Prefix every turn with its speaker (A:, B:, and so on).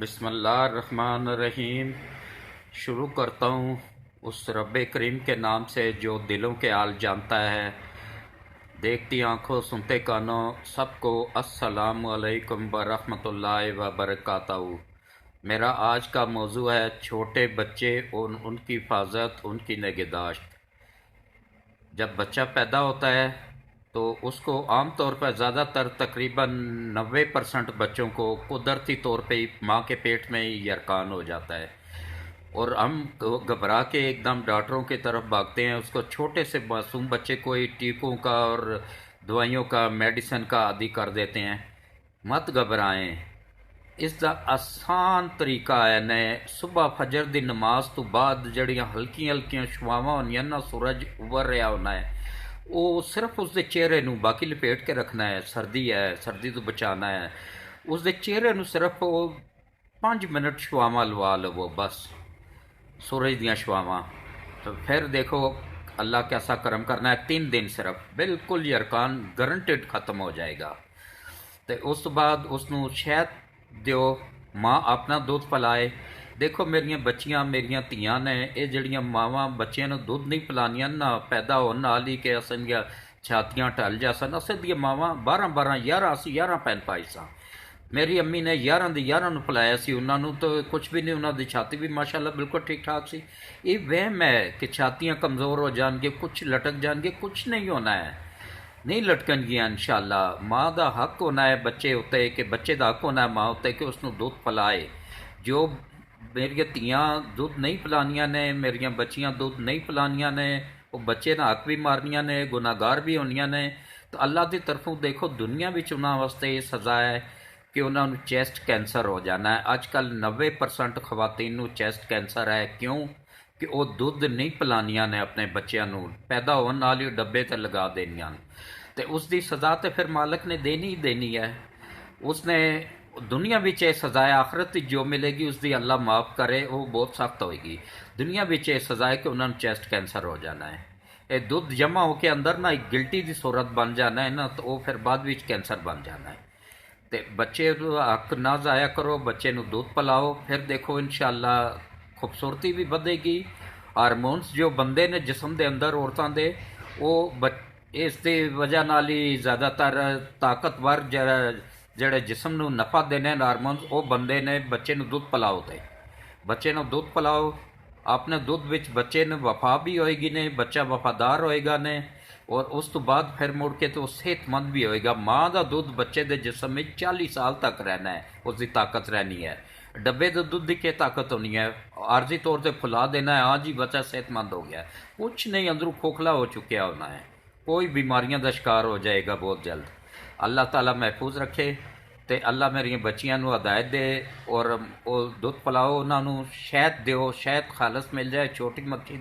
A: بسم اللہ الرحمن الرحیم۔ شروع کرتا ہوں اس رب کریم کے نام سے جو دلوں کے حال جانتا ہے۔ دیکھتی آنکھوں سنتے کانوں سب کو السلام علیکم ورحمۃ اللہ وبرکاتہ۔ میرا آج کا موضوع ہے چھوٹے بچے اور ان کی حفاظت، ان کی نگہداشت۔ جب بچہ پیدا ہوتا ہے تو اس کو عام طور پر زیادہ تر تقریباً 90% بچوں کو قدرتی طور پہ ہی ماں کے پیٹ میں ہی یرکان ہو جاتا ہے، اور ہم گھبرا کے ایک دم ڈاکٹروں کی طرف بھاگتے ہیں، اس کو چھوٹے سے معصوم بچے کو ہی ٹیکوں کا اور دوائیوں کا میڈیسن کا عادی کر دیتے ہیں۔ مت گھبرائیں، اس دا آسان طریقہ ہے نے صبح فجر دی نماز تو بعد جڑیاں ہلکیاں ہلکیاں شواواں ہونیاں نا، سورج ابھر رہا ہونا ہے، وہ صرف اس دے چہرے نو باقی لپیٹ کے رکھنا ہے، سردی تو بچانا ہے، اس دے چہرے نو صرف 5 منٹ شواواں لوا لو، بس سورج دیاں شواواں، تو پھر دیکھو اللہ کیسا کرم کرنا ہے۔ 3 دن صرف بالکل یرکان گارنٹیڈ ختم ہو جائے گا۔ تو اس بعد اس نو شہد دیو، ماں اپنا دودھ پلائے۔ دیکھو میریاں بچیاں میریاں تیاں نے، یہ جڑیاں ماواں بچیاں نو دودھ نہیں پلانیاں نا، پیدا ہونے نال ہی کہ اسن دیا چھاتیاں ٹل جاسن، اسے دیا ماواں 11 پین پائی سا۔ میری امی نے 11 نو پلایا سی انہاں نو، تو کچھ بھی نہیں، انہاں دی چھاتی بھی ماشاءاللہ بالکل ٹھیک ٹھاک سی۔ یہ وہم ہے کہ چھاتیاں کمزور ہو جان گے، کچھ لٹک جان گے، کچھ نہیں ہونا ہے، نہیں لٹکن گیا انشاءاللہ۔ ماں دا حق ہونا ہے بچے ہوتے، کہ بچے دا حق ہونا ہے ماں ہوتے کہ اس نو دودھ پلائے۔ جو میری تیاں دودھ نہیں پلانیاں نے، میریاں بچیاں دودھ نہیں پلانیاں نے، وہ بچے نہ حق بھی مارنیاں نے، گناہگار بھی ہونیاں نے، تو اللہ دی طرفوں دیکھو دنیا وچ انہاں واسطے یہ سزا ہے کہ انہاں نو چیسٹ کینسر ہو جانا ہے۔ اج کل 90% خواتین نو چیسٹ کینسر ہے، کیوں کہ وہ دودھ نہیں پلانیاں نے اپنے بچیاں نو، پیدا ہون نال ہی ڈبے تے لگا دینیاں، تے اس دی سزا تے پھر مالک نے دینی ہی دینی ہے۔ اس نے دنیا وچ یہ سزا ہے، آخرت جو ملے گی اس دی اللہ معاف کرے، وہ بہت سخت ہوئے گی۔ دنیا وچ یہ سزا ہے کہ انہوں نے چیسٹ کینسر ہو جانا ہے، یہ دودھ جمع ہو کے اندر نا ایک گلٹی دی صورت بن جانا ہے نا، تو وہ پھر بعد وچ کینسر بن جانا ہے۔ تے بچے حق نہ ضائع کرو، بچے نو دودھ پلاؤ، پھر دیکھو انشاءاللہ خوبصورتی بھی بدے گی۔ ہارمونس جو بندے نے جسم دے اندر عورتاں دے، وہ اس دی وجہ نال ہی زیادہ تر طاقتور جڑے جسم نو نفع دینے ہارمونس، وہ بندے نے بچے نو دودھ پلاؤ، تے بچے نو دودھ پلاؤ، اپنے دودھ وچ بچے نے وفا بھی ہوئے گی نے، بچہ وفادار ہوئے گا نے، اور اس تو بعد پھر مڑ کے تو صحت مند بھی ہوئے گا۔ ماں دا دودھ بچے دے جسم میں 40 سال تک رہنا ہے، اس دی طاقت رہنی ہے۔ ڈبے دے دودھ دی کیا طاقت ہونی ہے؟ عارضی طور سے پھلا دینا ہے، ہاں جی بچہ صحت مند ہو گیا ہے، کچھ نہیں، اندروں کھوکھلا ہو چکیا ہونا ہے، کوئی بیماریاں دا شکار ہو جائے گا بہت جلد۔ اللہ تعالیٰ محفوظ رکھے، تے اللہ میری بچیاں نو ہدایت دے، اور دودھ پلاؤ انہاں نو، شہد دیو، شہد خالص مل جائے، چھوٹی مکھی